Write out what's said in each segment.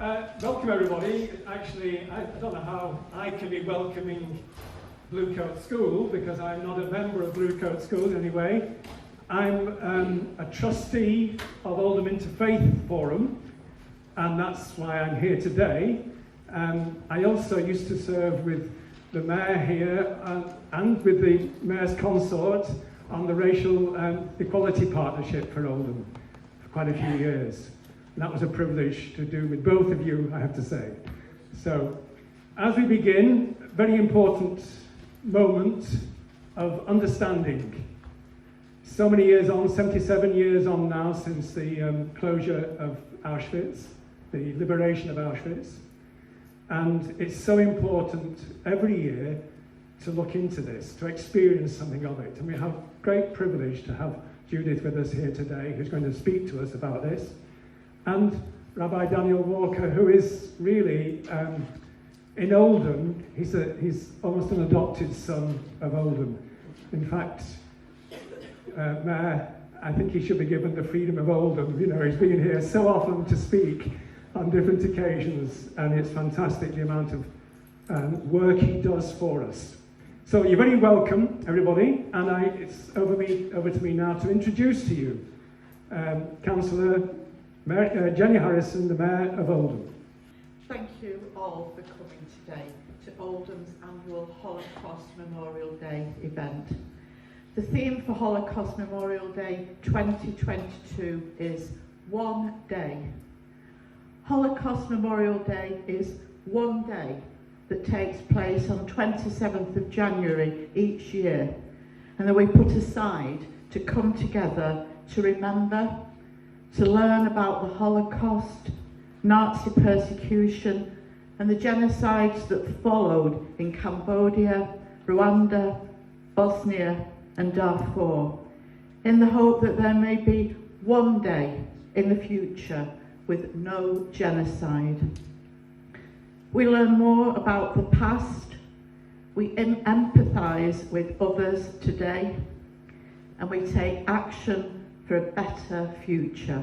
Welcome everybody. Actually, I don't know how I can be welcoming Bluecoat School because I'm not a member of Bluecoat School anyway. I'm a trustee of Oldham Interfaith Forum, and that's why I'm here today. I also used to serve with the mayor here and with the mayor's consort on the Racial Equality Partnership for Oldham for quite a few years. And that was a privilege to do with both of you, I have to say. So, as we begin, very important moment of understanding. So many years on, 77 years on now since the closure of Auschwitz, the liberation of Auschwitz. And it's so important every year to look into this, to experience something of it. And we have great privilege to have Judith with us here today, who's going to speak to us about this. And Rabbi Daniel Walker, who is really in Oldham. He's almost an adopted son of Oldham. In fact, Mayor, I think he should be given the freedom of Oldham. You know, he's been here so often to speak on different occasions, and it's fantastic the amount of work he does for us. So you're very welcome, everybody, and it's over to me now to introduce to you Councillor Jenny Harrison, the Mayor of Oldham. Thank you all for coming today to Oldham's annual Holocaust Memorial Day event. The theme for Holocaust Memorial Day 2022 is One Day. Holocaust Memorial Day is one day that takes place on 27th of January each year, and that we put aside to come together to remember, to learn about the Holocaust, Nazi persecution, and the genocides that followed in Cambodia, Rwanda, Bosnia and Darfur, in the hope that there may be one day in the future with no genocide. We learn more about the past, we empathise with others today, and we take action for a better future.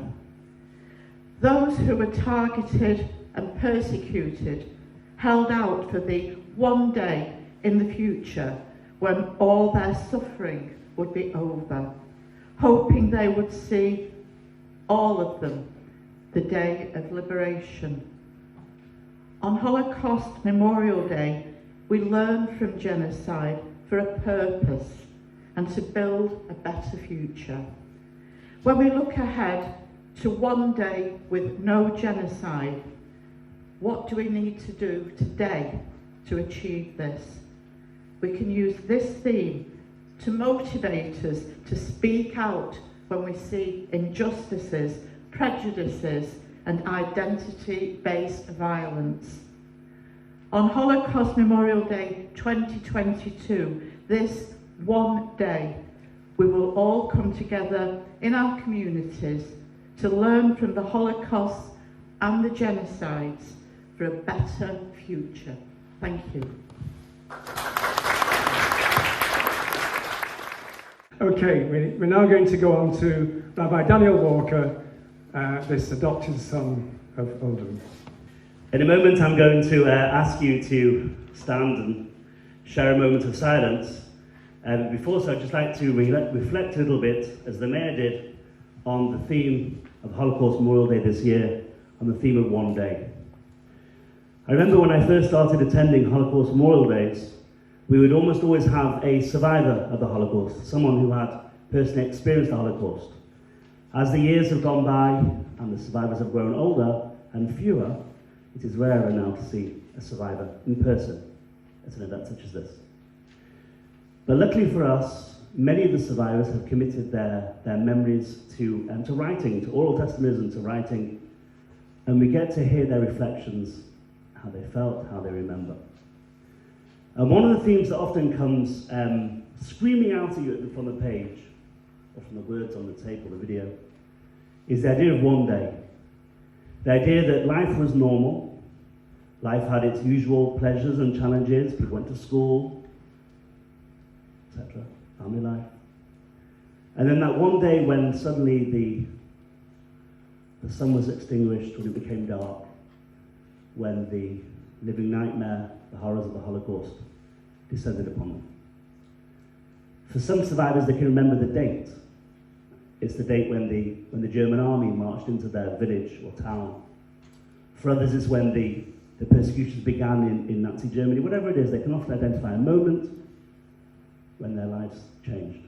Those who were targeted and persecuted held out for the one day in the future when all their suffering would be over, hoping they would see, all of them, the day of liberation. On Holocaust Memorial Day, we learn from genocide for a purpose and to build a better future. When we look ahead to one day with no genocide, what do we need to do today to achieve this? We can use this theme to motivate us to speak out when we see injustices, prejudices, and identity-based violence. On Holocaust Memorial Day 2022, this one day, we will all come together in our communities to learn from the Holocaust and the genocides for a better future. Thank you. Okay, we're now going to go on to Rabbi Daniel Walker, this adopted son of Oldham. In a moment, I'm going to ask you to stand and share a moment of silence. Before so, I'd just like to reflect a little bit, as the Mayor did, on the theme of Holocaust Memorial Day this year, on the theme of one day. I remember when I first started attending Holocaust Memorial Days, we would almost always have a survivor of the Holocaust, someone who had personally experienced the Holocaust. As the years have gone by and the survivors have grown older and fewer, it is rarer now to see a survivor in person at an event such as this. But luckily for us, many of the survivors have committed their memories to writing, to oral testimonies and to writing, and we get to hear their reflections, how they felt, how they remember. And one of the themes that often comes screaming out at you from the page, or from the words on the tape or the video, is the idea of one day. The idea that life was normal, life had its usual pleasures and challenges, people went to school, etc., family life. And then that one day when suddenly the sun was extinguished, when it became dark, when the living nightmare, the horrors of the Holocaust, descended upon them. For some survivors, they can remember the date. It's the date when the German army marched into their village or town. For others, it's when the persecutions began in Nazi Germany. Whatever it is, they can often identify a moment when their lives changed.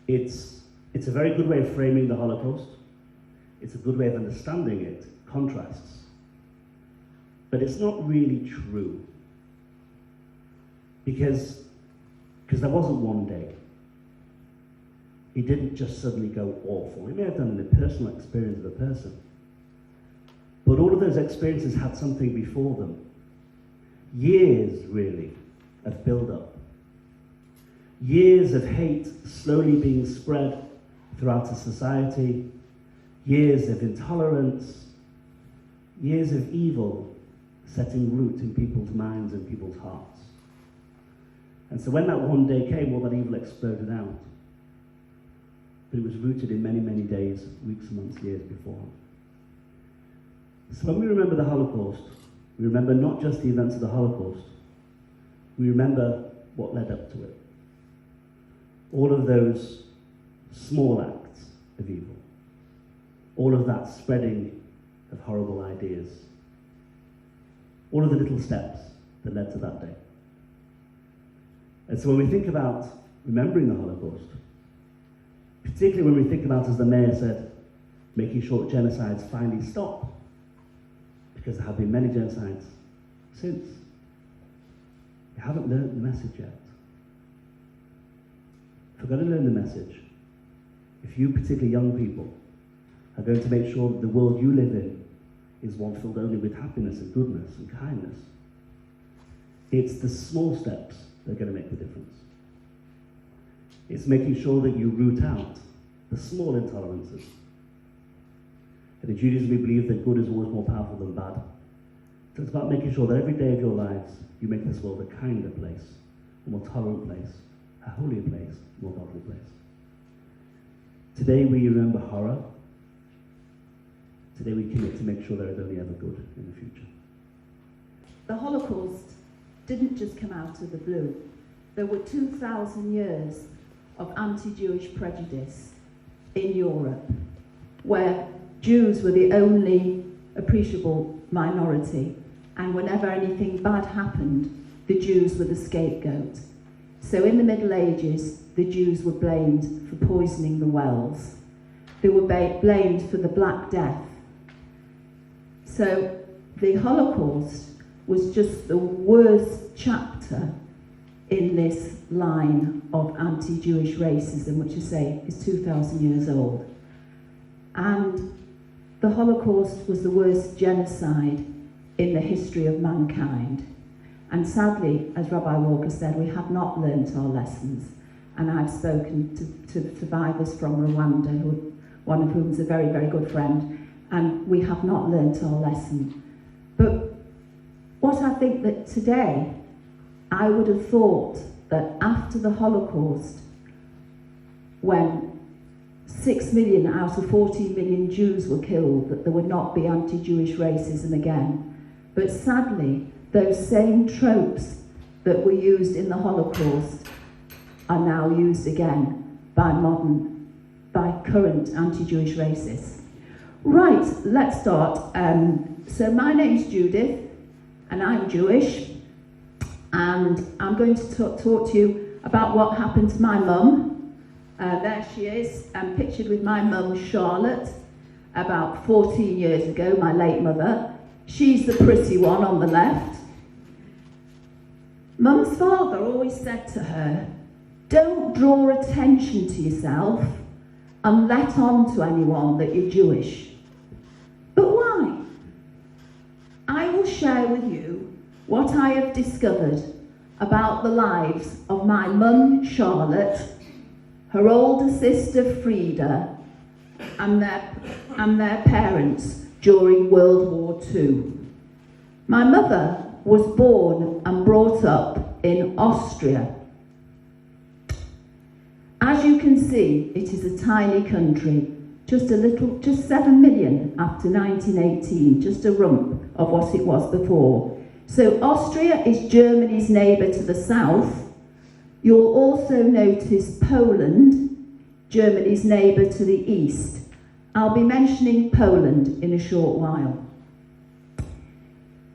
It's a very good way of framing the Holocaust. It's a good way of understanding it, contrasts. But it's not really true. Because there wasn't one day. It didn't just suddenly go awful. It may have done in the personal experience of a person. But all of those experiences had something before them. Years, really, of build-up. Years of hate slowly being spread throughout a society. Years of intolerance. Years of evil setting root in people's minds and people's hearts. And so when that one day came, all that evil exploded out. But it was rooted in many, many days, weeks, months, years before. So when we remember the Holocaust, we remember not just the events of the Holocaust, we remember what led up to it. All of those small acts of evil. All of that spreading of horrible ideas. All of the little steps that led to that day. And so when we think about remembering the Holocaust, particularly when we think about, as the mayor said, making sure genocides finally stop, because there have been many genocides since. We haven't learned the message yet. If we're going to learn the message, if you, particularly young people, are going to make sure that the world you live in is one filled only with happiness and goodness and kindness, it's the small steps that are going to make the difference. It's making sure that you root out the small intolerances. And in Judaism, we believe that good is always more powerful than bad. So it's about making sure that every day of your lives, you make this world a kinder place, a more tolerant place, a holier place, a more godly place. Today we remember horror. Today we commit to make sure there is only ever good in the future. The Holocaust didn't just come out of the blue. There were 2,000 years of anti-Jewish prejudice in Europe, where Jews were the only appreciable minority, and whenever anything bad happened, the Jews were the scapegoat. So in the Middle Ages, the Jews were blamed for poisoning the wells. They were blamed for the Black Death. So the Holocaust was just the worst chapter in this line of anti-Jewish racism, which I say is 2,000 years old. And the Holocaust was the worst genocide in the history of mankind. And sadly, as Rabbi Walker said, we have not learnt our lessons. And I've spoken to survivors from Rwanda, one of whom is a very, very good friend, and we have not learnt our lesson. But what I think that today, I would have thought that after the Holocaust, when 6 million out of 14 million Jews were killed, that there would not be anti-Jewish racism again. But sadly, those same tropes that were used in the Holocaust are now used again by current anti-Jewish racists. Right, let's start. So my name's Judith, and I'm Jewish, and I'm going to talk to you about what happened to my mum. There she is, pictured with my mum Charlotte, about 14 years ago, my late mother. She's the pretty one on the left. Mum's father always said to her, don't draw attention to yourself and let on to anyone that you're Jewish. But why? I will share with you what I have discovered about the lives of my mum Charlotte, her older sister Frida, and their parents during World War II. My mother was born and brought up in Austria. As you can see, it is a tiny country, just 7 million after 1918, just a rump of what it was before. So Austria is Germany's neighbour to the south. You'll also notice Poland, Germany's neighbour to the east. I'll be mentioning Poland in a short while.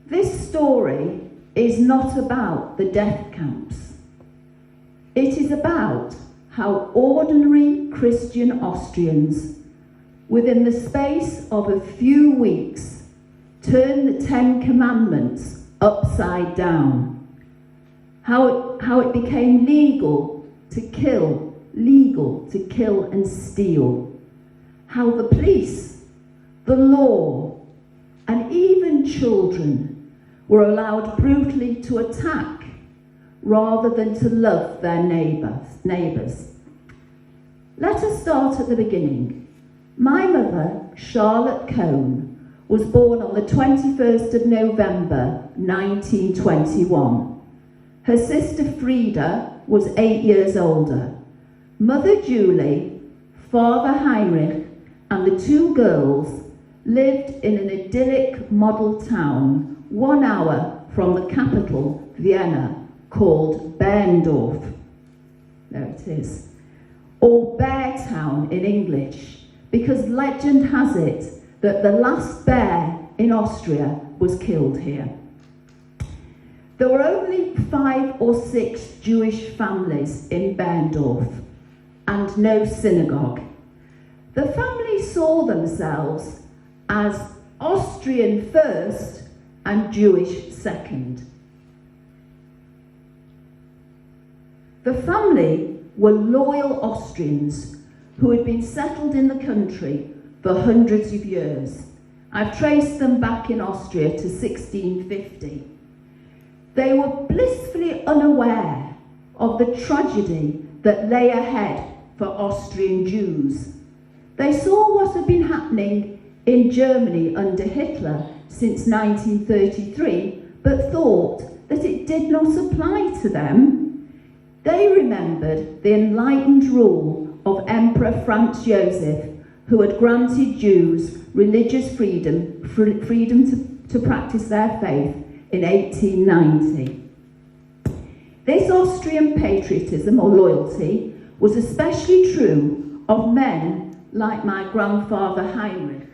This story is not about the death camps. It is about how ordinary Christian Austrians, within the space of a few weeks, turned the 10 Commandments upside down. How it became legal to kill and steal. How the police, the law, and even children were allowed brutally to attack rather than to love their neighbours. Let us start at the beginning. My mother, Charlotte Cohn, was born on the 21st of November 1921. Her sister Frida was 8 years older. Mother Julie, Father Heinrich, and the two girls lived in an idyllic model town 1 hour from the capital, Vienna, called Berndorf. There it is. Or Bear Town in English, because legend has it that the last bear in Austria was killed here. There were only 5 or 6 Jewish families in Berndorf and no synagogue. The families saw themselves as Austrian first and Jewish second. The family were loyal Austrians who had been settled in the country for hundreds of years. I've traced them back in Austria to 1650. They were blissfully unaware of the tragedy that lay ahead for Austrian Jews. They saw what had been happening in Germany under Hitler since 1933, but thought that it did not apply to them. They remembered the enlightened rule of Emperor Franz Joseph, who had granted Jews religious freedom to practice their faith in 1890. This Austrian patriotism or loyalty was especially true of men like my grandfather Heinrich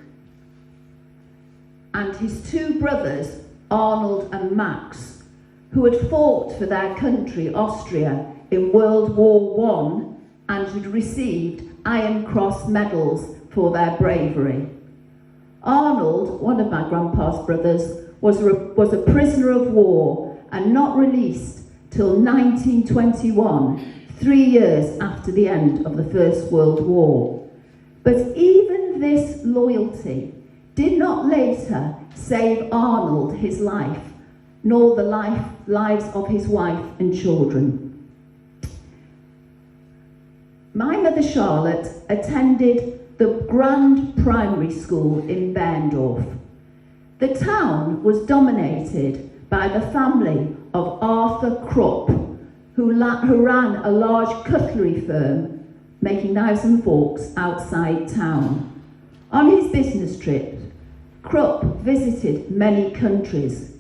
and his 2 brothers Arnold and Max, who had fought for their country Austria in World War I and had received Iron Cross medals for their bravery. Arnold, one of my grandpa's brothers, was a prisoner of war and not released till 1921, 3 years after the end of the First World War. But even this loyalty did not later save Arnold his life, nor the lives of his wife and children. My mother Charlotte attended the Grand Primary School in Berndorf. The town was dominated by the family of Arthur Krupp, who ran a large cutlery firm making knives and forks outside town. On his business trip, Krupp visited many countries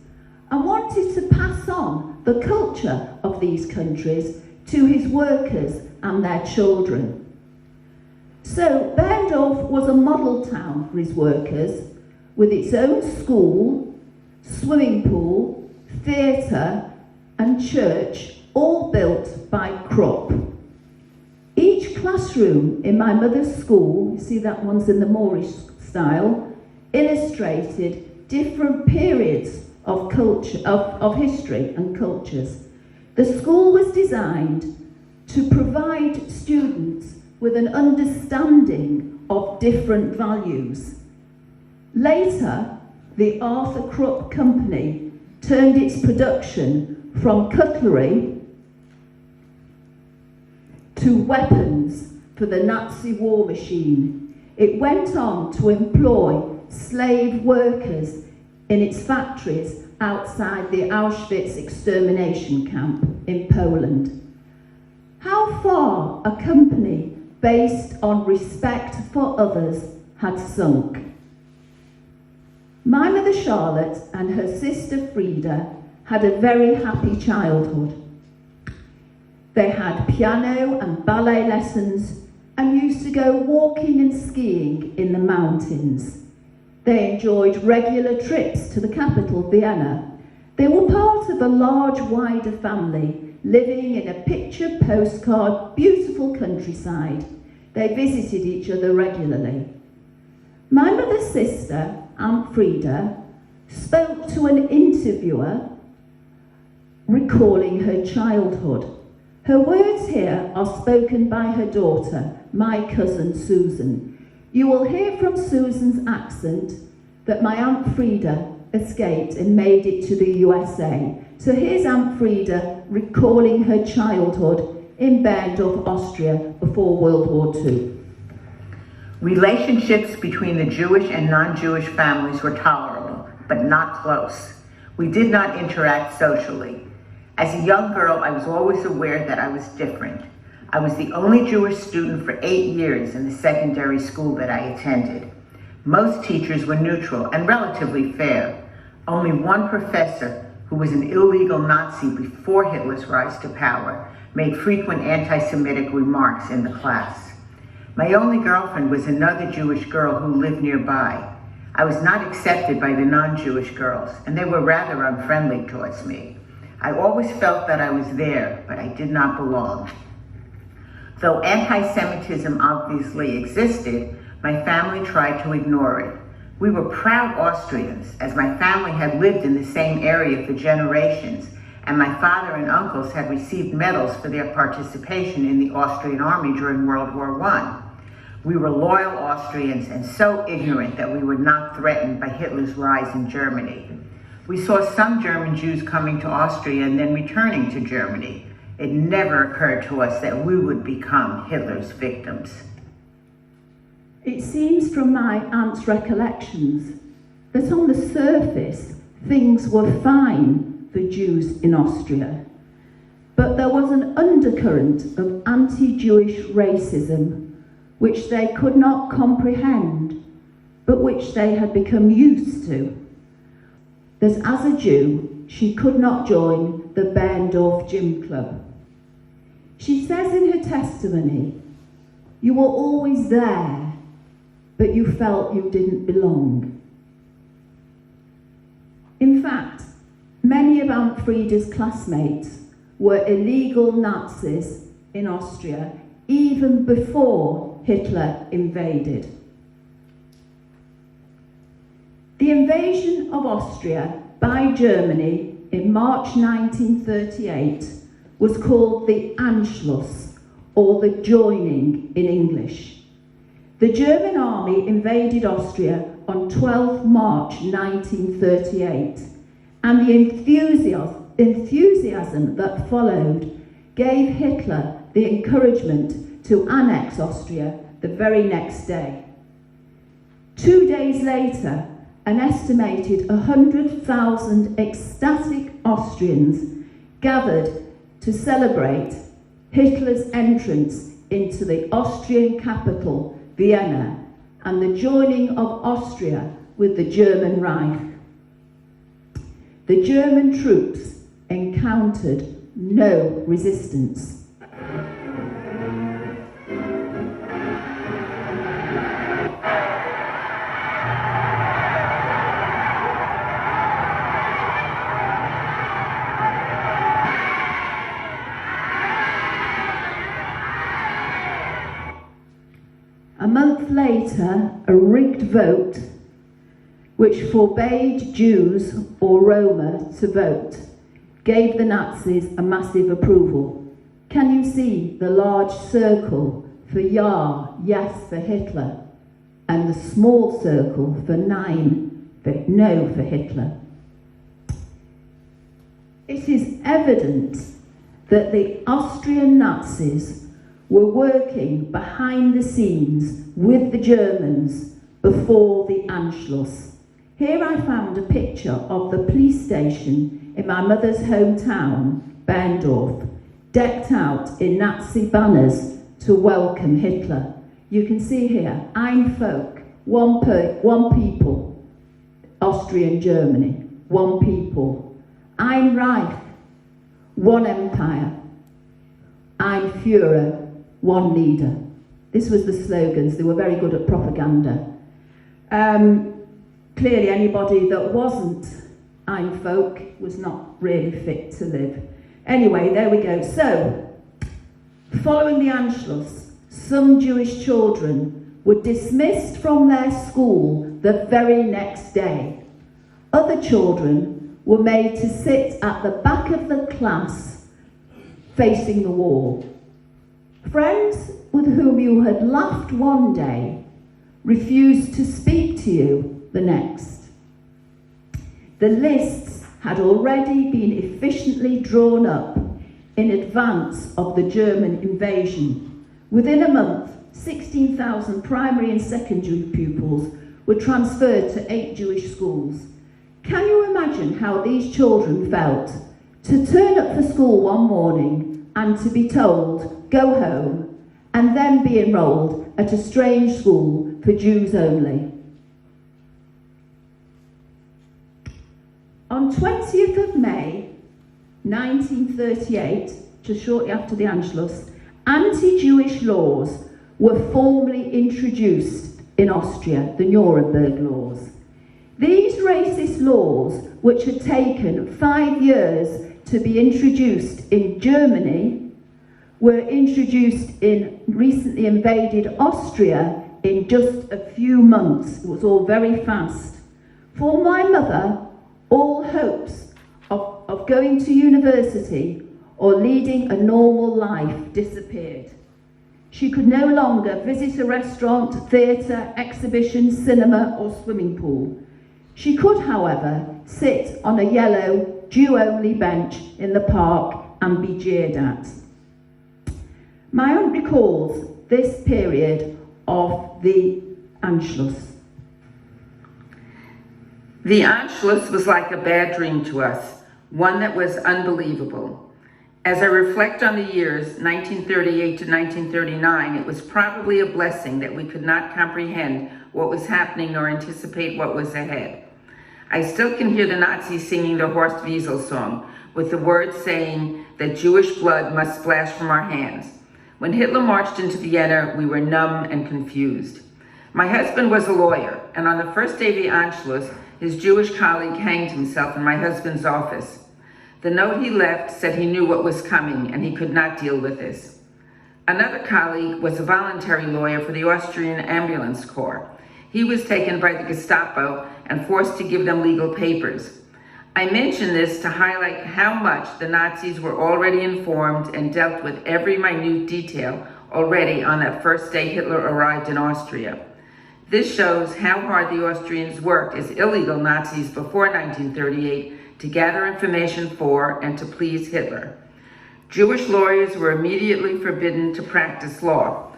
and wanted to pass on the culture of these countries to his workers and their children. So Berndorf was a model town for his workers, with its own school, swimming pool, theatre and church, all built by Krupp. Each classroom in my mother's school, you see that one's in the Moorish style, illustrated different periods of culture, of history and cultures. The school was designed to provide students with an understanding of different values. Later, the Arthur Krupp Company turned its production from cutlery to weapons for the Nazi war machine. It went on to employ slave workers in its factories outside the Auschwitz extermination camp in Poland. How far a company based on respect for others had sunk. My mother Charlotte and her sister Frida had a very happy childhood. They had piano and ballet lessons and used to go walking and skiing in the mountains. They enjoyed regular trips to the capital, Vienna. They were part of a large, wider family, living in a picture postcard, beautiful countryside. They visited each other regularly. My mother's sister, Aunt Frida, spoke to an interviewer recalling her childhood. Her words here are spoken by her daughter, my cousin Susan. You will hear from Susan's accent that my Aunt Frida escaped and made it to the USA. So here's Aunt Frida recalling her childhood in Berndorf, Austria before World War II. Relationships between the Jewish and non-Jewish families were tolerable, but not close. We did not interact socially. As a young girl, I was always aware that I was different. I was the only Jewish student for 8 years in the secondary school that I attended. Most teachers were neutral and relatively fair. Only one professor, who was an illegal Nazi before Hitler's rise to power, made frequent anti-Semitic remarks in the class. My only girlfriend was another Jewish girl who lived nearby. I was not accepted by the non-Jewish girls, and they were rather unfriendly towards me. I always felt that I was there, but I did not belong. Though anti-Semitism obviously existed, my family tried to ignore it. We were proud Austrians, as my family had lived in the same area for generations, and my father and uncles had received medals for their participation in the Austrian army during World War I. We were loyal Austrians and so ignorant that we were not threatened by Hitler's rise in Germany. We saw some German Jews coming to Austria and then returning to Germany. It never occurred to us that we would become Hitler's victims. It seems from my aunt's recollections that on the surface things were fine for Jews in Austria, but there was an undercurrent of anti-Jewish racism which they could not comprehend, but which they had become used to. That as a Jew, she could not join the Berndorf Gym Club. She says in her testimony, "You were always there, but you felt you didn't belong." In fact, many of Aunt Frida's classmates were illegal Nazis in Austria even before Hitler invaded. The invasion of Austria by Germany in March 1938 was called the Anschluss, or the joining in English. The German army invaded Austria on 12 March 1938, and the enthusiasm that followed gave Hitler the encouragement to annex Austria the very next day. 2 days later, an estimated 100,000 ecstatic Austrians gathered to celebrate Hitler's entrance into the Austrian capital, Vienna, and the joining of Austria with the German Reich. The German troops encountered no resistance. A month later, a rigged vote, which forbade Jews or Roma to vote, gave the Nazis a massive approval. Can you see the large circle for Ja, yes for Hitler, and the small circle for Nein, for no for Hitler? It is evident that the Austrian Nazis were working behind the scenes with the Germans before the Anschluss. Here I found a picture of the police station in my mother's hometown, Berndorf, decked out in Nazi banners to welcome Hitler. You can see here, ein Volk, one people, Austrian Germany, one people. Ein Reich, one empire. Ein Führer, one leader. This was the slogans. They were very good at propaganda. Clearly anybody that wasn't ein Volk was not really fit to live. Anyway, there we go. So, following the Anschluss, some Jewish children were dismissed from their school the very next day. Other children were made to sit at the back of the class facing the wall. Friends with whom you had laughed one day refused to speak to you the next. The lists had already been efficiently drawn up in advance of the German invasion. Within a month, 16,000 primary and secondary pupils were transferred to 8 Jewish schools. Can you imagine how these children felt to turn up for school one morning and to be told, go home, and then be enrolled at a strange school for Jews only? On 20th of May 1938, just shortly after the Anschluss, anti-Jewish laws were formally introduced in Austria, the Nuremberg laws. These racist laws, which had taken 5 years to be introduced in Germany, were introduced in recently invaded Austria in just a few months. It was all very fast. For my mother, all hopes of going to university or leading a normal life disappeared. She could no longer visit a restaurant, theatre, exhibition, cinema or swimming pool. She could, however, sit on a yellow Jew-only bench in the park and be jeered at. My aunt recalls this period of the Anschluss. The Anschluss was like a bad dream to us, one that was unbelievable. As I reflect on the years 1938 to 1939, it was probably a blessing that we could not comprehend what was happening or anticipate what was ahead. I still can hear the Nazis singing the Horst Wessel song, with the words saying that Jewish blood must splash from our hands. When Hitler marched into Vienna, we were numb and confused. My husband was a lawyer, and on the first day of the Anschluss, his Jewish colleague hanged himself in my husband's office. The note he left said he knew what was coming and he could not deal with this. Another colleague was a voluntary lawyer for the Austrian Ambulance Corps. He was taken by the Gestapo and forced to give them legal papers. I mention this to highlight how much the Nazis were already informed and dealt with every minute detail already on that first day Hitler arrived in Austria. This shows how hard the Austrians worked as illegal Nazis before 1938 to gather information for and to please Hitler. Jewish lawyers were immediately forbidden to practice law.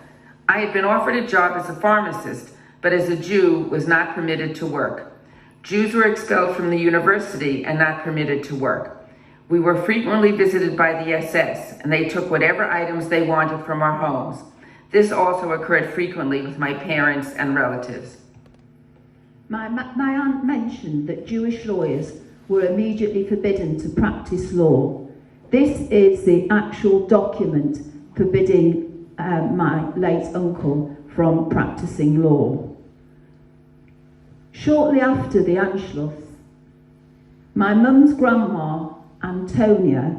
I had been offered a job as a pharmacist, but as a Jew was not permitted to work. Jews were expelled from the university and not permitted to work. We were frequently visited by the SS, and they took whatever items they wanted from our homes. This also occurred frequently with my parents and relatives. My aunt mentioned that Jewish lawyers were immediately forbidden to practice law. This is the actual document forbidding my late uncle from practicing law. Shortly after the Anschluss, my mum's grandma, Antonia,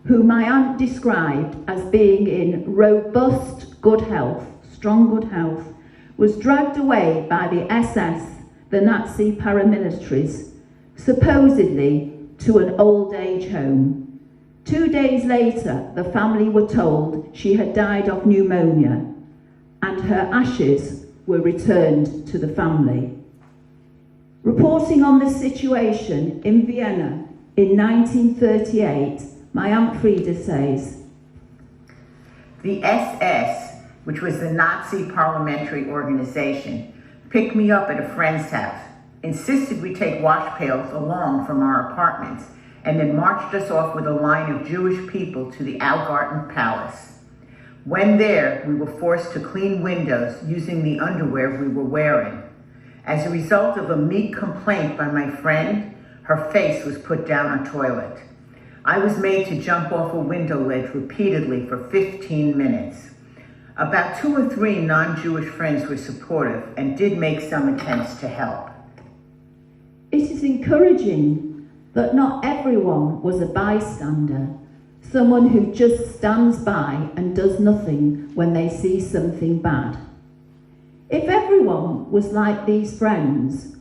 who my aunt described as being in robust good health, strong good health, was dragged away by the SS, the Nazi paramilitaries, supposedly to an old age home. 2 days later, the family were told she had died of pneumonia, and her ashes were returned to the family. Reporting on the situation in Vienna in 1938, my Aunt Frida says, The SS, which was the Nazi parliamentary organization, picked me up at a friend's house, insisted we take wash pails along from our apartments, and then marched us off with a line of Jewish people to the Augarten Palace. When there, we were forced to clean windows using the underwear we were wearing. As a result of a meek complaint by my friend, her face was put down a toilet. I was made to jump off a window ledge repeatedly for 15 minutes. About 2 or 3 non-Jewish friends were supportive and did make some attempts to help. It is encouraging that not everyone was a bystander, someone who just stands by and does nothing when they see something bad. If everyone was like these friends,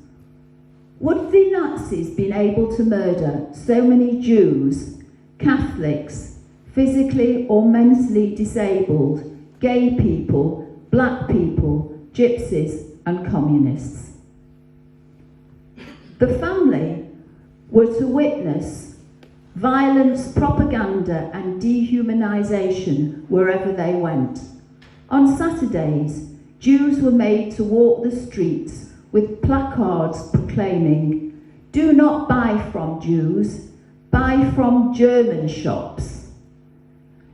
would the Nazis been able to murder so many Jews, Catholics, physically or mentally disabled, gay people, black people, gypsies and communists? The family were to witness violence, propaganda and dehumanisation wherever they went. On Saturdays, Jews were made to walk the streets with placards proclaiming, "Do not buy from Jews, buy from German shops."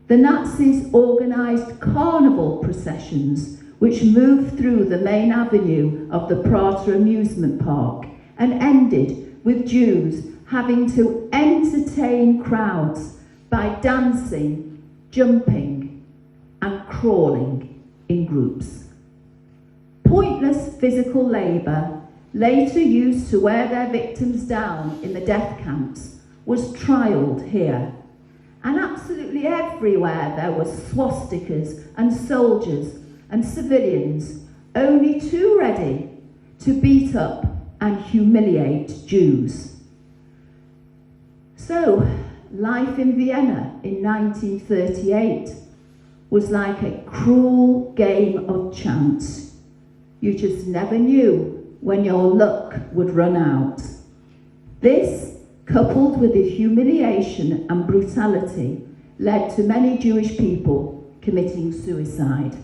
The Nazis organised carnival processions which moved through the main avenue of the Prater amusement park and ended with Jews having to entertain crowds by dancing, jumping and crawling in groups. Pointless physical labour, later used to wear their victims down in the death camps, was trialled here. And absolutely everywhere there were swastikas and soldiers and civilians, only too ready to beat up and humiliate Jews. So, life in Vienna in 1938 was like a cruel game of chance. You just never knew when your luck would run out. This, coupled with the humiliation and brutality, led to many Jewish people committing suicide.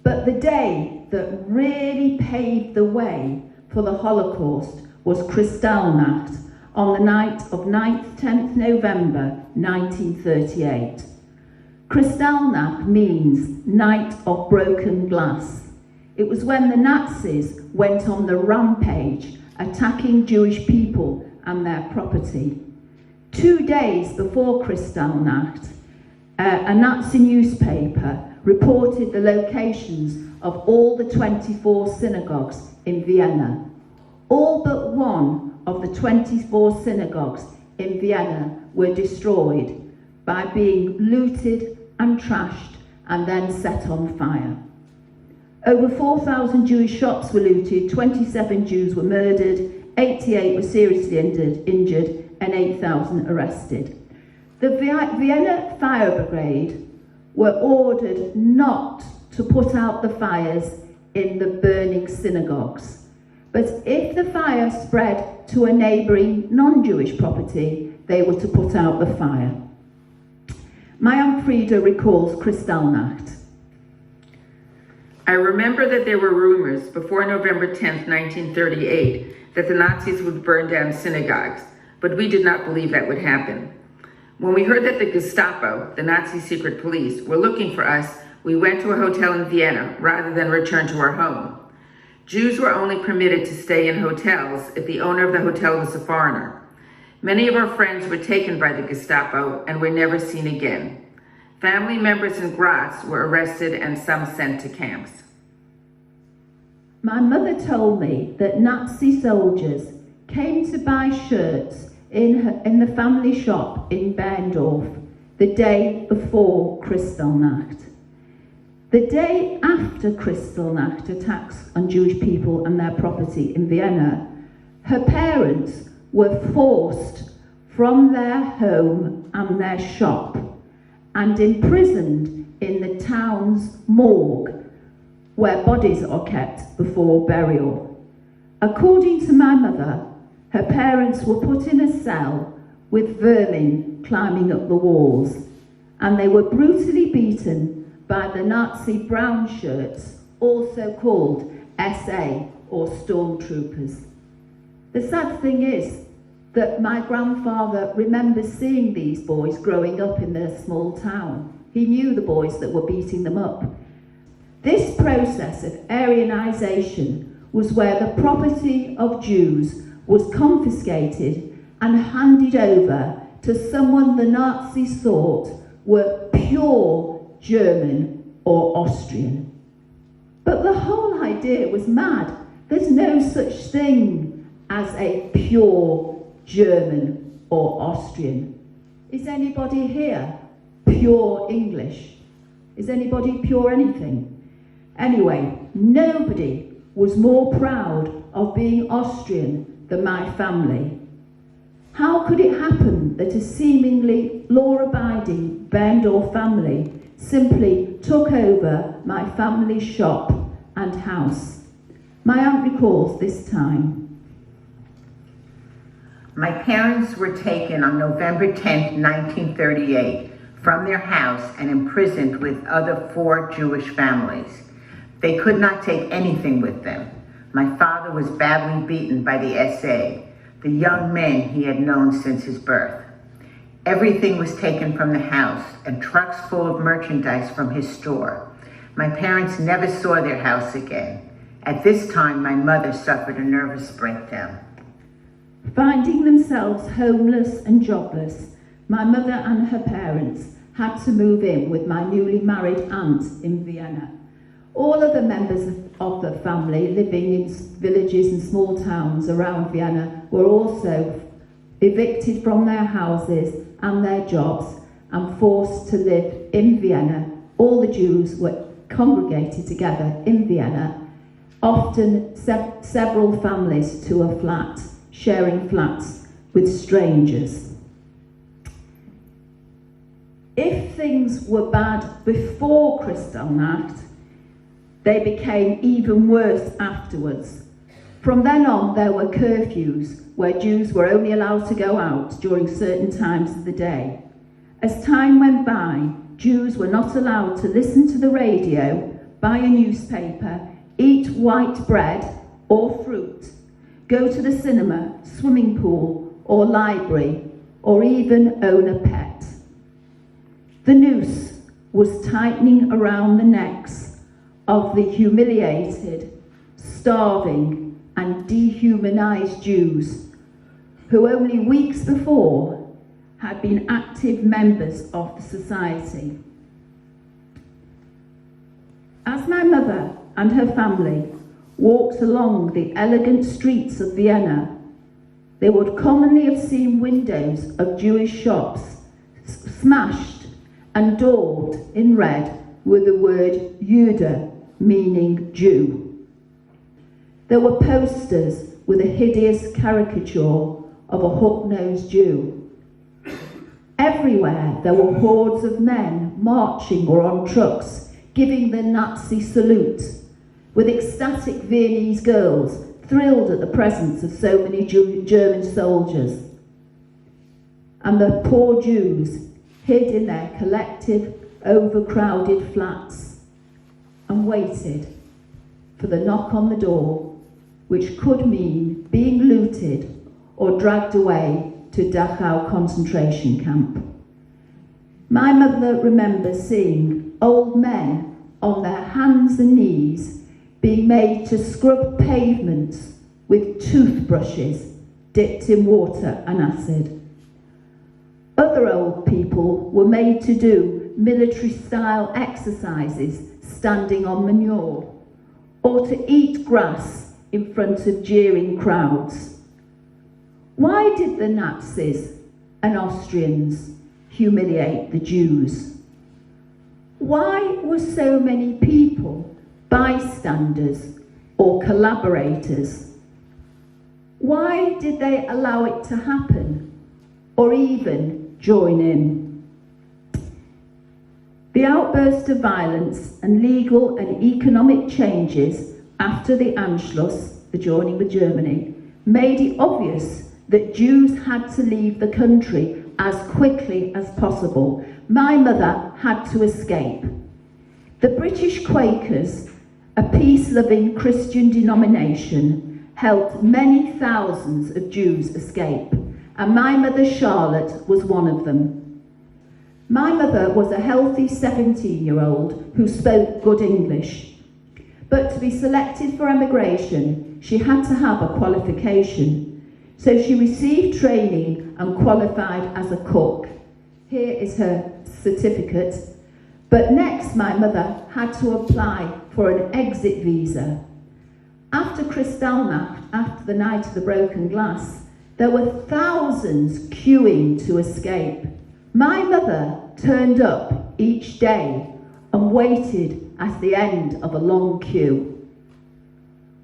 But the day that really paved the way for the Holocaust was Kristallnacht, on the night of 9th-10th November 1938. Kristallnacht means night of broken glass. It was when the Nazis went on the rampage, attacking Jewish people and their property. 2 days before Kristallnacht, a Nazi newspaper reported the locations of all the 24 synagogues in Vienna. All but one of the 24 synagogues in Vienna were destroyed by being looted and trashed and then set on fire. Over 4,000 Jewish shops were looted, 27 Jews were murdered, 88 were seriously injured and 8,000 arrested. The Vienna Fire Brigade were ordered not to put out the fires in the burning synagogues. But if the fire spread to a neighbouring non-Jewish property, they were to put out the fire. My Aunt Frieda recalls Kristallnacht. I remember that there were rumors before November 10th, 1938, that the Nazis would burn down synagogues, but we did not believe that would happen. When we heard that the Gestapo, the Nazi secret police, were looking for us, we went to a hotel in Vienna rather than return to our home. Jews were only permitted to stay in hotels if the owner of the hotel was a foreigner. Many of our friends were taken by the Gestapo and were never seen again. Family members in Graz were arrested and some sent to camps. My mother told me that Nazi soldiers came to buy shirts in the family shop in Berndorf the day before Kristallnacht. The day after Kristallnacht attacks on Jewish people and their property in Vienna, her parents were forced from their home and their shop and imprisoned in the town's morgue, where bodies are kept before burial. According to my mother, her parents were put in a cell with vermin climbing up the walls, and they were brutally beaten by the Nazi brown shirts, also called SA or stormtroopers. The sad thing is that my grandfather remembers seeing these boys growing up in their small town. He knew the boys that were beating them up. This process of Aryanisation was where the property of Jews was confiscated and handed over to someone the Nazis thought were pure German or Austrian. But the whole idea was mad. There's no such thing as a pure German or Austrian. Is anybody here pure English? Is anybody pure anything? Anyway, nobody was more proud of being Austrian than my family. How could it happen that a seemingly law-abiding Berndorf family simply took over my family's shop and house? My aunt recalls this time. My parents were taken on November 10, 1938, from their house and imprisoned with other 4 Jewish families. They could not take anything with them. My father was badly beaten by the SA, the young men he had known since his birth. Everything was taken from the house and trucks full of merchandise from his store. My parents never saw their house again. At this time, my mother suffered a nervous breakdown. Finding themselves homeless and jobless, my mother and her parents had to move in with my newly married aunt in Vienna. All other members of the family living in villages and small towns around Vienna were also evicted from their houses and their jobs and forced to live in Vienna. All the Jews were congregated together in Vienna, often several families to a flat, sharing flats with strangers. If things were bad before Kristallnacht, they became even worse afterwards. From then on, there were curfews where Jews were only allowed to go out during certain times of the day. As time went by, Jews were not allowed to listen to the radio, buy a newspaper, eat white bread or fruit, go to the cinema, swimming pool or library, or even own a pet. The noose was tightening around the necks of the humiliated, starving and dehumanized Jews who only weeks before had been active members of the society. As my mother and her family walked along the elegant streets of Vienna, they would commonly have seen windows of Jewish shops smashed and daubed in red with the word Jude, meaning Jew. There were posters with a hideous caricature of a hook-nosed Jew. Everywhere there were hordes of men marching or on trucks, giving the Nazi salute, with ecstatic Viennese girls thrilled at the presence of so many German soldiers. And the poor Jews hid in their collective, overcrowded flats and waited for the knock on the door, which could mean being looted or dragged away to Dachau concentration camp. My mother remembers seeing old men on their hands and knees being made to scrub pavements with toothbrushes dipped in water and acid. Other old people were made to do military-style exercises standing on manure, or to eat grass in front of jeering crowds. Why did the Nazis and Austrians humiliate the Jews? Why were so many people bystanders or collaborators? Why did they allow it to happen, or even join in? The outburst of violence and legal and economic changes after the Anschluss, the joining with Germany, made it obvious that Jews had to leave the country as quickly as possible. My mother had to escape. The British Quakers, a peace-loving Christian denomination, helped many thousands of Jews escape, and my mother Charlotte was one of them. My mother was a healthy 17-year-old who spoke good English. But to be selected for emigration, she had to have a qualification. So she received training and qualified as a cook. Here is her certificate. But next, my mother had to apply for an exit visa. After Kristallnacht, after the night of the broken glass, there were thousands queuing to escape. My mother turned up each day and waited at the end of a long queue.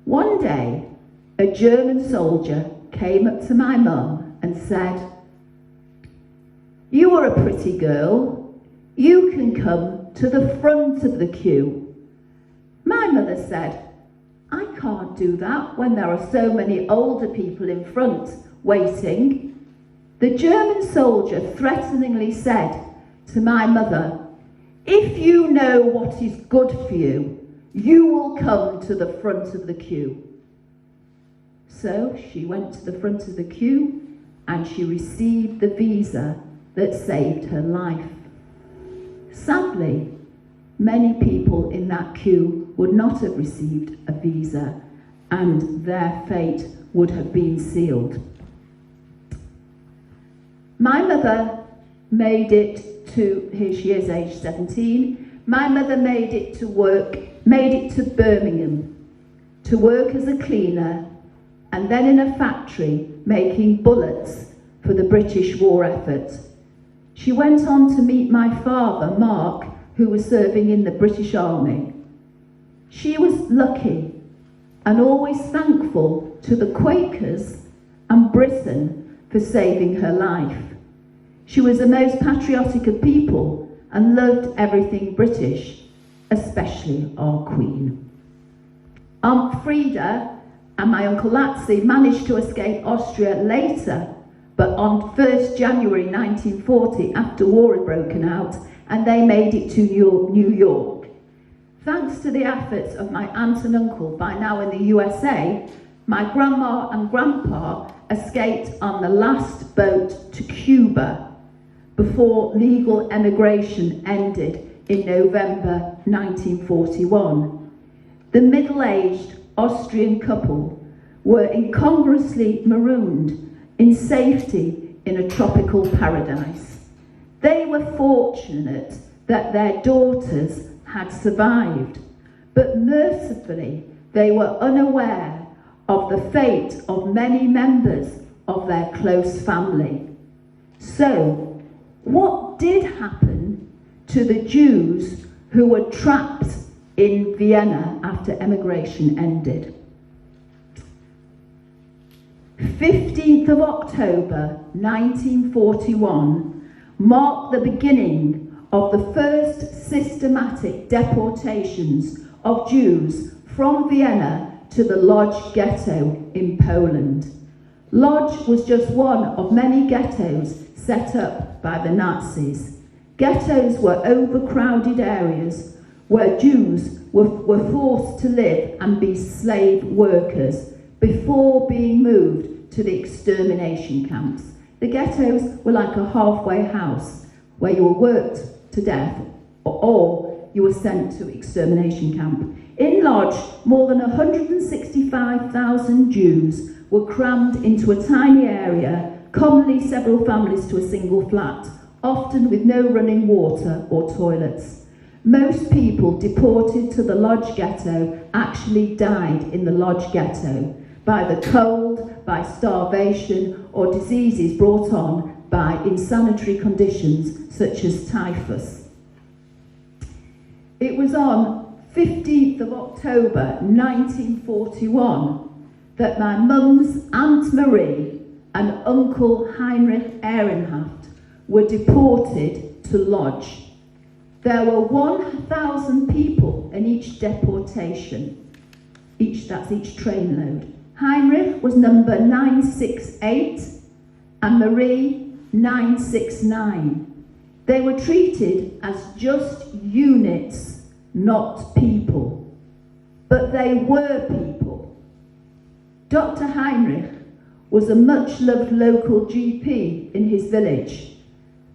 One day, a German soldier came up to my mum and said, "You are a pretty girl. You can come to the front of the queue." My mother said, "I can't do that when there are so many older people in front waiting." The German soldier threateningly said to my mother, "If you know what is good for you, you will come to the front of the queue." So she went to the front of the queue and she received the visa that saved her life. Sadly, many people in that queue would not have received a visa and their fate would have been sealed. My mother made it to, here she is, age 17. My mother made it to Birmingham, to work as a cleaner and then in a factory making bullets for the British war effort. She went on to meet my father, Mark, who was serving in the British Army. She was lucky and always thankful to the Quakers and Britain for saving her life. She was the most patriotic of people and loved everything British, especially our Queen. Aunt Frida and my Uncle Latzi managed to escape Austria later, but on 1st January 1940, after war had broken out, and they made it to New York. Thanks to the efforts of my aunt and uncle, by now in the USA, my grandma and grandpa escaped on the last boat to Cuba before legal emigration ended in November 1941. The middle-aged Austrian couple were incongruously marooned in safety in a tropical paradise. They were fortunate that their daughters had survived, but mercifully they were unaware of the fate of many members of their close family. So, what did happen to the Jews who were trapped in Vienna after emigration ended? 15th of October 1941 marked the beginning of the first systematic deportations of Jews from Vienna to the Lodz ghetto in Poland. Lodz was just one of many ghettos set up by the Nazis. Ghettos were overcrowded areas where Jews were forced to live and be slave workers before being moved to the extermination camps. The ghettos were like a halfway house where you were worked to death or you were sent to extermination camp. In Lodz, more than 165,000 Jews were crammed into a tiny area, commonly several families to a single flat, often with no running water or toilets. Most people deported to the Lodz ghetto actually died in the Lodz ghetto by the cold, by starvation, or diseases brought on by insanitary conditions such as typhus. It was on 15th of October 1941 that my mum's Aunt Marie and Uncle Heinrich Ehrenhaft were deported to Lodz. There were 1,000 people in each deportation, that's each train load. Heinrich was number 968 and Marie 969. They were treated as just units, not people. But they were people. Dr. Heinrich was a much-loved local GP in his village.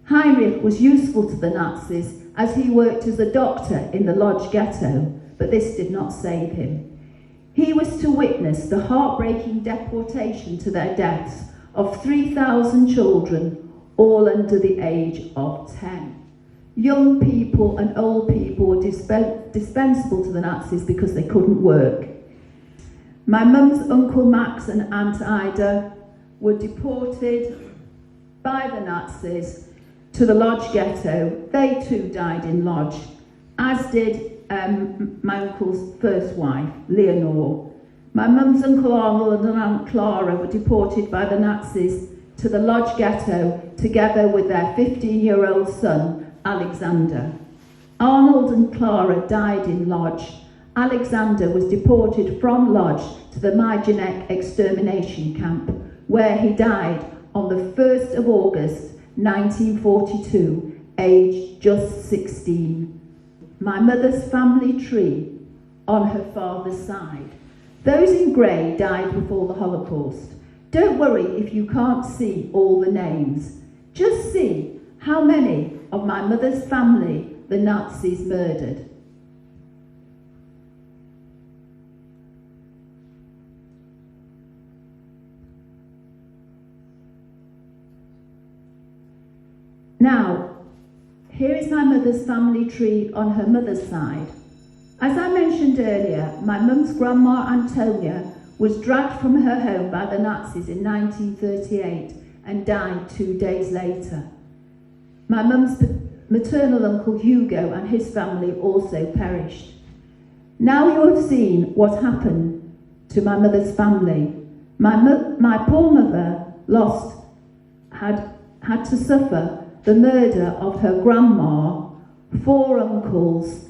Heinrich was useful to the Nazis as he worked as a doctor in the Lodz ghetto, but this did not save him. He was to witness the heartbreaking deportation to their deaths of 3,000 children, all under the age of 10. Young people and old people were dispensable to the Nazis because they couldn't work. My mum's Uncle Max and Aunt Ida were deported by the Nazis to the Lodz ghetto. They too died in Lodz, as did my uncle's first wife, Leonore. My mum's Uncle Arnold and Aunt Clara were deported by the Nazis to the Lodz ghetto together with their 15-year-old son, Alexander. Arnold and Clara died in Lodz. Alexander was deported from Lodz to the Majdanek extermination camp, where he died on the 1st of August 1942, aged just 16. My mother's family tree on her father's side. Those in grey died before the Holocaust. Don't worry if you can't see all the names. Just see how many of my mother's family the Nazis murdered. Now, here is my mother's family tree on her mother's side. As I mentioned earlier, my mum's grandma Antonia was dragged from her home by the Nazis in 1938 and died 2 days later. My mum's maternal uncle Hugo and his family also perished. Now you have seen what happened to my mother's family. My poor mother had to suffer the murder of her grandma, 4 uncles,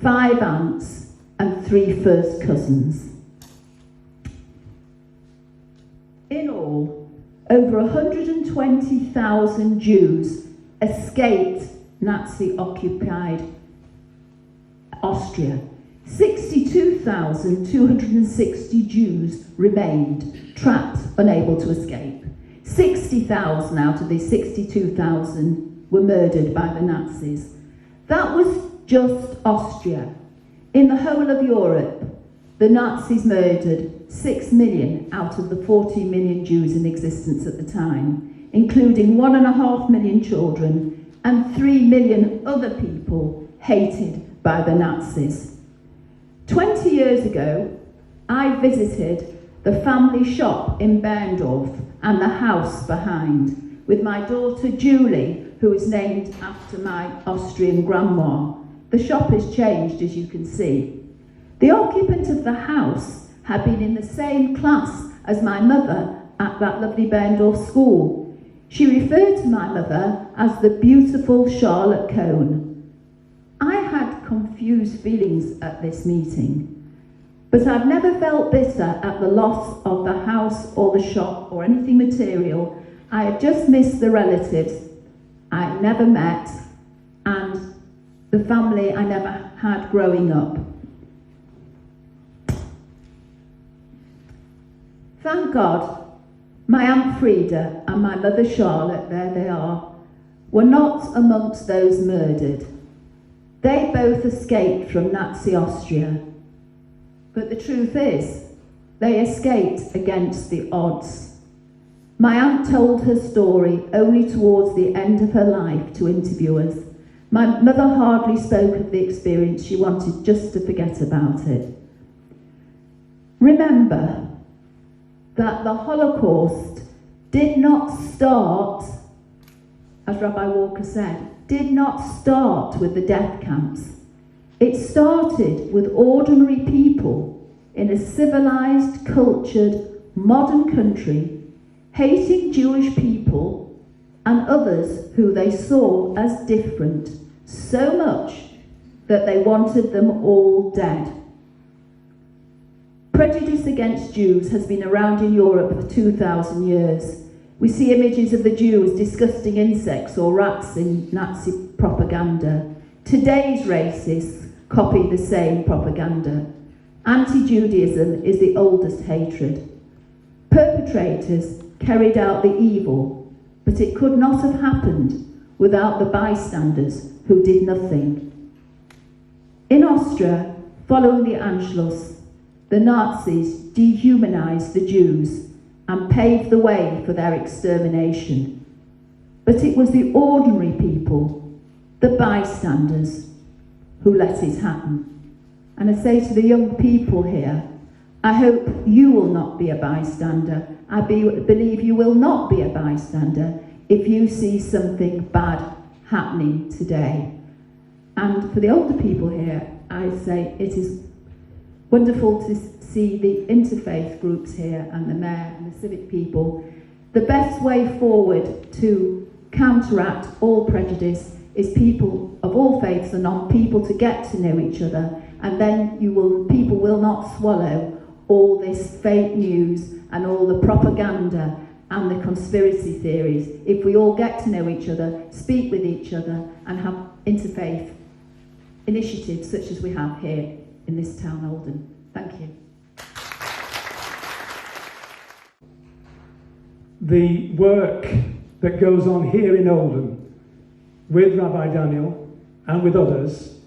5 aunts, and 3 first cousins. In all, over 120,000 Jews escaped Nazi-occupied Austria. 62,260 Jews remained trapped, unable to escape. 60,000 out of these 62,000 were murdered by the Nazis. That was just Austria. In the whole of Europe, the Nazis murdered 6 million out of the 40 million Jews in existence at the time, including 1.5 million children and 3 million other people hated by the Nazis. 20 years ago, I visited the family shop in Berndorf and the house behind with my daughter Julie, who is named after my Austrian grandma. The shop has changed, as you can see. The occupant of the house had been in the same class as my mother at that lovely Berndorf school. She referred to my mother as the beautiful Charlotte Cohn. I had confused feelings at this meeting, but I've never felt bitter at the loss of the house or the shop or anything material. I had just missed the relatives I never met and the family I never had growing up. Thank God, my Aunt Frida and my mother Charlotte, there they are, were not amongst those murdered. They both escaped from Nazi Austria. But the truth is, they escaped against the odds. My aunt told her story only towards the end of her life to interviewers. My mother hardly spoke of the experience. She wanted just to forget about it. Remember that the Holocaust did not start, as Rabbi Walker said, did not start with the death camps. It started with ordinary people in a civilized, cultured, modern country, hating Jewish people and others who they saw as different so much that they wanted them all dead. Prejudice against Jews has been around in Europe for 2,000 years. We see images of the Jew as disgusting insects or rats in Nazi propaganda. Today's racists copy the same propaganda. Anti-Judaism is the oldest hatred. Perpetrators carried out the evil but it could not have happened without the bystanders who did nothing. In Austria, following the Anschluss, the Nazis dehumanized the Jews and paved the way for their extermination. But it was the ordinary people, the bystanders, who let it happen. And I say to the young people here, I hope you will not be a bystander. I believe you will not be a bystander if you see something bad happening today. And for the older people here, I say it is wonderful to see the interfaith groups here and the mayor and the civic people. The best way forward to counteract all prejudice is people of all faiths and non-people to get to know each other, and then people will not swallow all this fake news and all the propaganda and the conspiracy theories. If we all get to know each other, speak with each other, and have interfaith initiatives such as we have here in this town, Oldham. Thank you. The work that goes on here in Oldham with Rabbi Daniel and with others,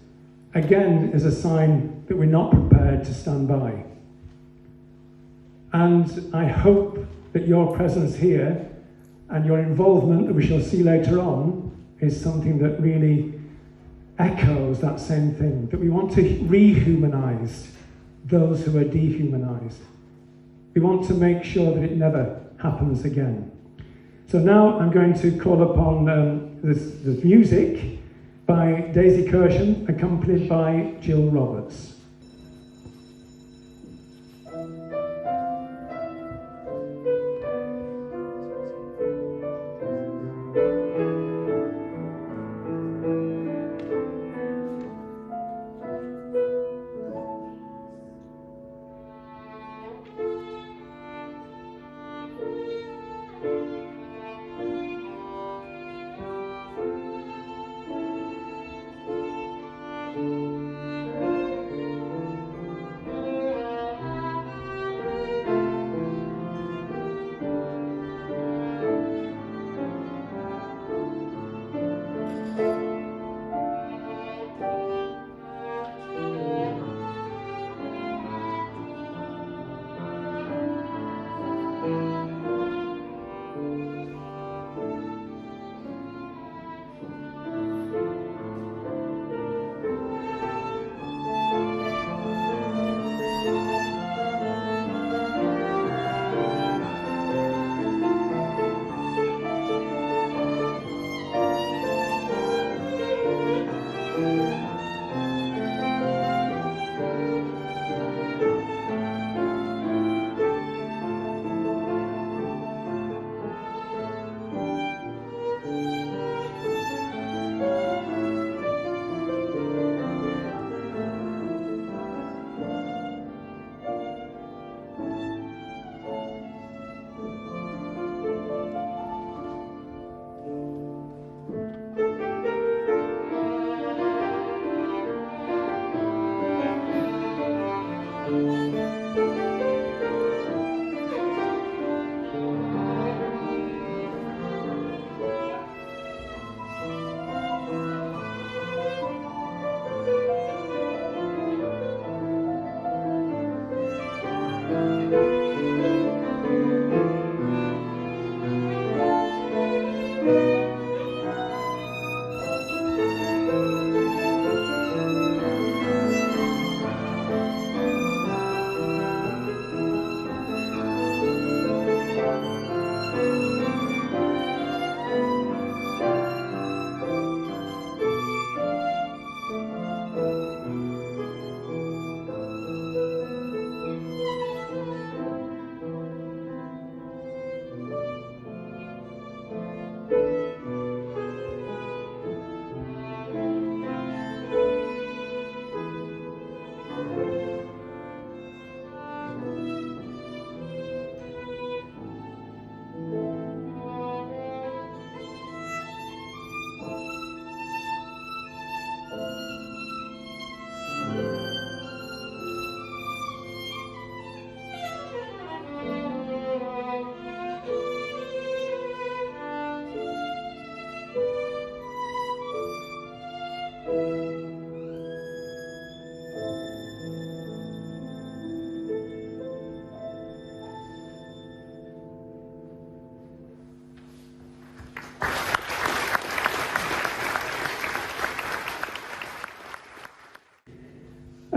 again, is a sign that we're not prepared to stand by. And I hope that your presence here and your involvement, that we shall see later on, is something that really echoes that same thing, that we want to rehumanize those who are dehumanized. We want to make sure that it never happens again. So now I'm going to call upon this music by Daisy Kirsham, accompanied by Jill Roberts.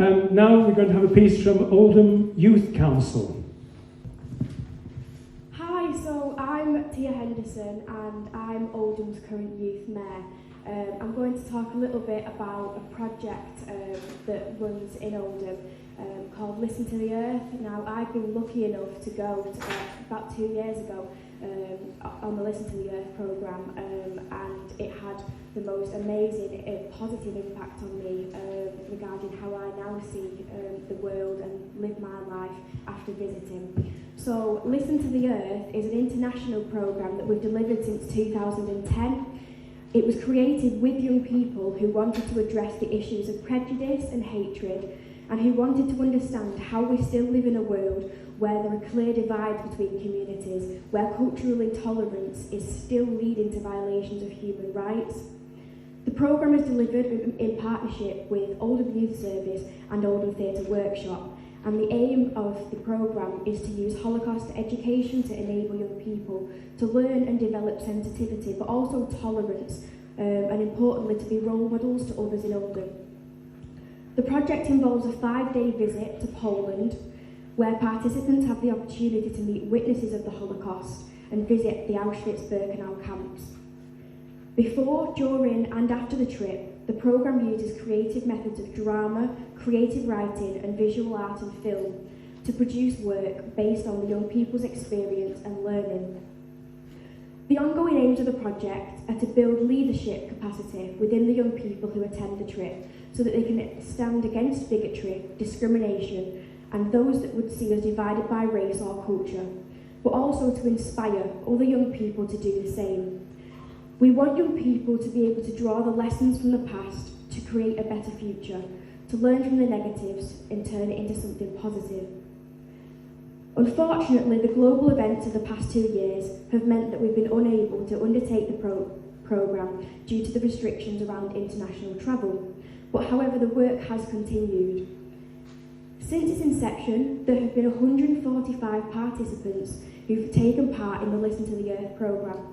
Now we're going to have a piece from Oldham Youth Council. Hi, so I'm Tia Henderson and I'm Oldham's current youth mayor. I'm going to talk a little bit about a project that runs in Oldham called Listen to the Earth. Now, I've been lucky enough to go to, about 2 years ago on the Listen to the Earth programme, and it had the most amazing positive impact on me regarding how I now see the world and live my life after visiting. So Listen to the Earth is an international programme that we've delivered since 2010. It was created with young people who wanted to address the issues of prejudice and hatred, and who wanted to understand how we still live in a world where there are clear divides between communities, where cultural intolerance is still leading to violations of human rights. The programme is delivered in partnership with Oldham Youth Service and Oldham Theatre Workshop, and the aim of the programme is to use Holocaust education to enable young people to learn and develop sensitivity, but also tolerance, and importantly to be role models to others in Oldham. The project involves a 5-day visit to Poland, where participants have the opportunity to meet witnesses of the Holocaust and visit the Auschwitz-Birkenau camps. Before, during and after the trip, the programme uses creative methods of drama, creative writing and visual art and film to produce work based on the young people's experience and learning. The ongoing aims of the project are to build leadership capacity within the young people who attend the trip so that they can stand against bigotry, discrimination and those that would see us divided by race or culture, but also to inspire other young people to do the same. We want young people to be able to draw the lessons from the past to create a better future, to learn from the negatives and turn it into something positive. Unfortunately, the global events of the past 2 years have meant that we've been unable to undertake the programme due to the restrictions around international travel. But however, the work has continued. Since its inception, there have been 145 participants who've taken part in the Listen to the Earth programme.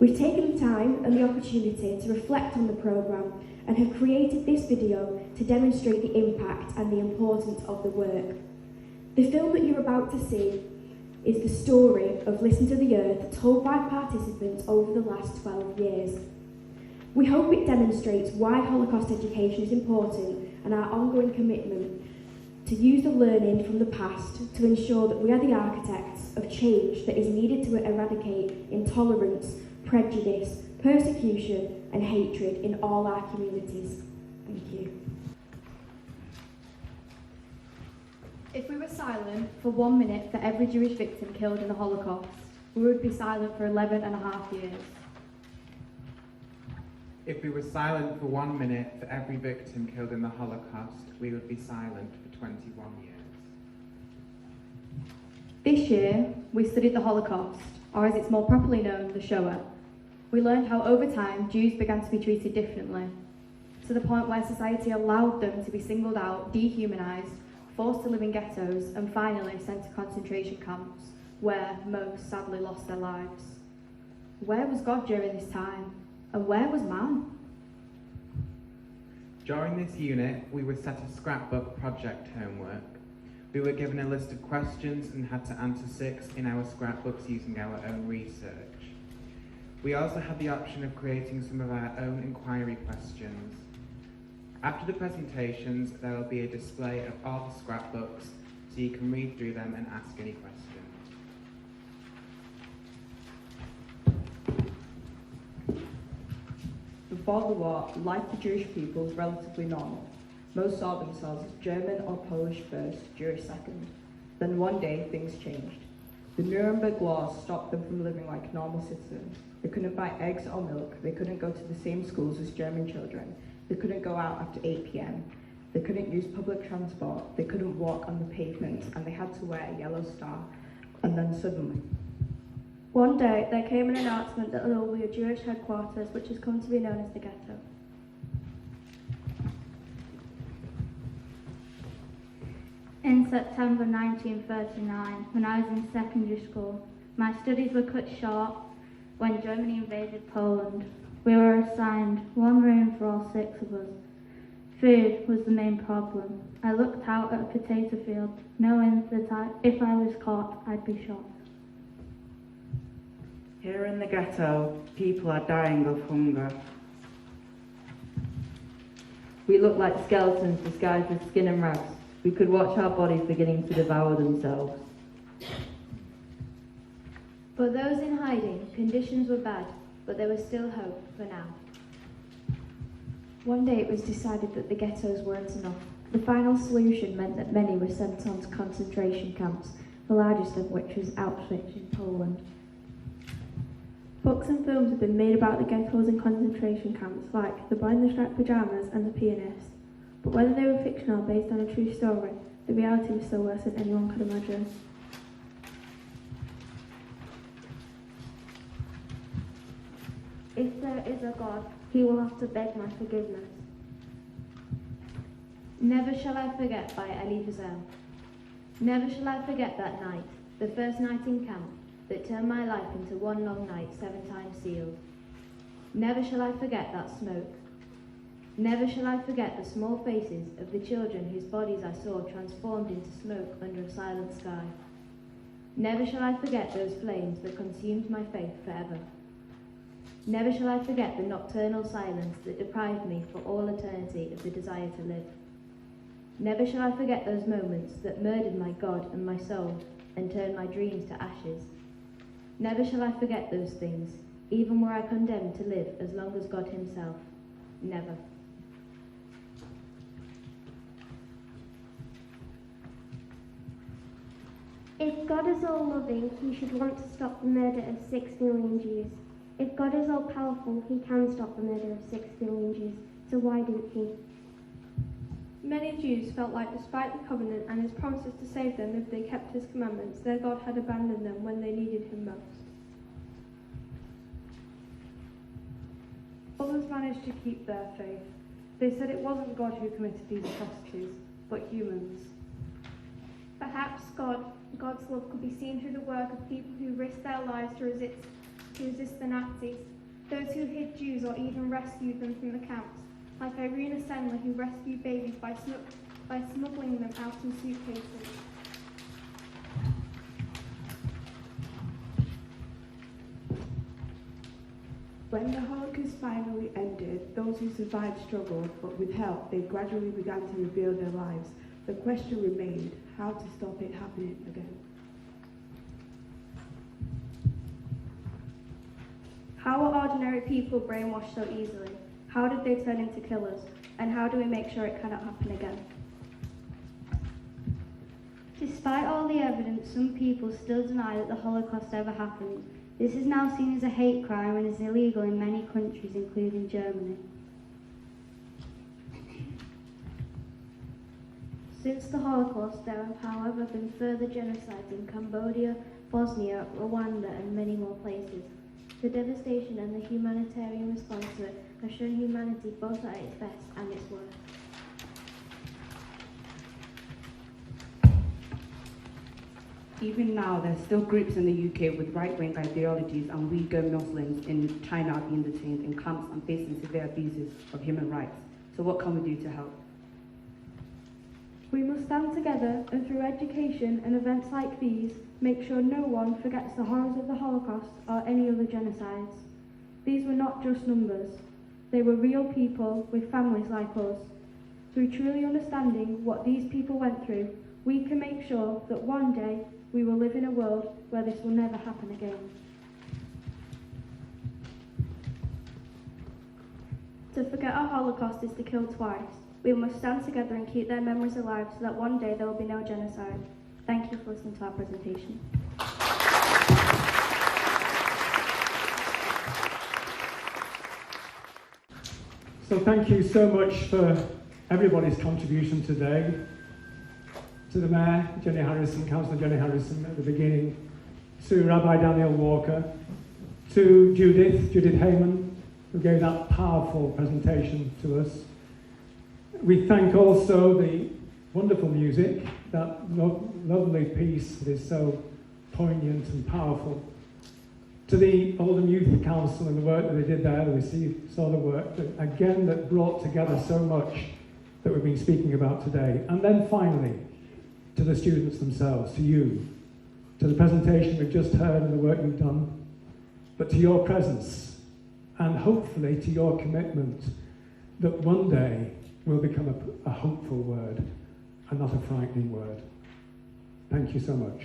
We've taken the time and the opportunity to reflect on the programme and have created this video to demonstrate the impact and the importance of the work. The film that you're about to see is the story of Listen to the Earth told by participants over the last 12 years. We hope it demonstrates why Holocaust education is important and our ongoing commitment to use the learning from the past to ensure that we are the architects of change that is needed to eradicate intolerance, prejudice, persecution and hatred in all our communities. Thank you. If we were silent for 1 minute for every Jewish victim killed in the Holocaust, we would be silent for 11.5 years. If we were silent for 1 minute for every victim killed in the Holocaust, we would be silent for 21 years. This year, we studied the Holocaust, or as it's more properly known, the Shoah. We learned how over time Jews began to be treated differently, to the point where society allowed them to be singled out, dehumanised, forced to live in ghettos, and finally sent to concentration camps, where most sadly lost their lives. Where was God during this time? And where was man? During this unit, we were set a scrapbook project homework. We were given a list of questions and had to answer 6 in our scrapbooks using our own research. We also had the option of creating some of our own inquiry questions. After the presentations, there will be a display of all the scrapbooks so you can read through them and ask any questions. Before the war, life for Jewish people was relatively normal. Most saw themselves as German or Polish first, Jewish second. Then one day, things changed. The Nuremberg laws stopped them from living like normal citizens. They couldn't buy eggs or milk, they couldn't go to the same schools as German children, they couldn't go out after 8 p.m, they couldn't use public transport, they couldn't walk on the pavement, and they had to wear a yellow star. And then suddenly, One day, there came an announcement that there will be a Jewish headquarters, which has come to be known as the ghetto. In September 1939, when I was in secondary school, my studies were cut short when Germany invaded Poland. We were assigned one room for all 6 of us. Food was the main problem. I looked out at a potato field, knowing that if I was caught, I'd be shot. Here in the ghetto, people are dying of hunger. We looked like skeletons disguised with skin and rags. We could watch our bodies beginning to devour themselves. For those in hiding, conditions were bad, but there was still hope for now. One day it was decided that the ghettos weren't enough. The final solution meant that many were sent on to concentration camps, the largest of which was Auschwitz in Poland. Books and films have been made about the ghettos and concentration camps, like The Boy in the Striped Pyjamas and The Pianist. But whether they were fictional or based on a true story, the reality was still worse than anyone could imagine. If there is a God, he will have to beg my forgiveness. Never shall I forget by Elie Wiesel. Never shall I forget that night, the first night in camp, that turned my life into one long night 7 times sealed. Never shall I forget that smoke. Never shall I forget the small faces of the children whose bodies I saw transformed into smoke under a silent sky. Never shall I forget those flames that consumed my faith forever. Never shall I forget the nocturnal silence that deprived me for all eternity of the desire to live. Never shall I forget those moments that murdered my God and my soul and turned my dreams to ashes. Never shall I forget those things, even were I condemned to live as long as God himself. Never. If God is all loving, he should want to stop the murder of 6 million Jews. If God is all powerful, he can stop the murder of 6 billion Jews. So why didn't he? Many Jews felt like despite the covenant and his promises to save them if they kept his commandments, their God had abandoned them when they needed him most. Others managed to keep their faith. They said it wasn't God who committed these atrocities, but humans. Perhaps God's love could be seen through the work of people who risked their lives to resist the Nazis, those who hid Jews or even rescued them from the camps, like Irina Sendler, who rescued babies by smuggling them out in suitcases. When the Holocaust finally ended, those who survived struggled, but with help, they gradually began to rebuild their lives. The question remained, how to stop it happening again. How are ordinary people brainwashed so easily? How did they turn into killers? And how do we make sure it cannot happen again? Despite all the evidence, some people still deny that the Holocaust ever happened. This is now seen as a hate crime and is illegal in many countries, including Germany. Since the Holocaust, there have, however, been further genocides in Cambodia, Bosnia, Rwanda, and many more places. The devastation and the humanitarian response to it have shown humanity both at its best and its worst. Even now, there are still groups in the UK with right-wing ideologies and Uyghur Muslims in China are being detained in camps and facing severe abuses of human rights. So what can we do to help? We must stand together and through education and events like these, make sure no one forgets the horrors of the Holocaust or any other genocides. These were not just numbers. They were real people with families like us. Through truly understanding what these people went through, we can make sure that one day we will live in a world where this will never happen again. To forget our Holocaust is to kill twice. We must stand together and keep their memories alive so that one day there will be no genocide. Thank you for listening to our presentation. So thank you so much for everybody's contribution today. To the Mayor, Jenny Harrison, Councillor Jenny Harrison at the beginning, to Rabbi Daniel Walker, to Judith Hayman, who gave that powerful presentation to us. We thank also the wonderful music, that lovely piece that is so poignant and powerful. To the Oldham Youth Council and the work that they did there, we saw the work that, again, that brought together so much that we've been speaking about today. And then finally, to the students themselves, to you, to the presentation we've just heard and the work you've done, but to your presence, and hopefully to your commitment that one day will become a hopeful word and not a frightening word. Thank you so much.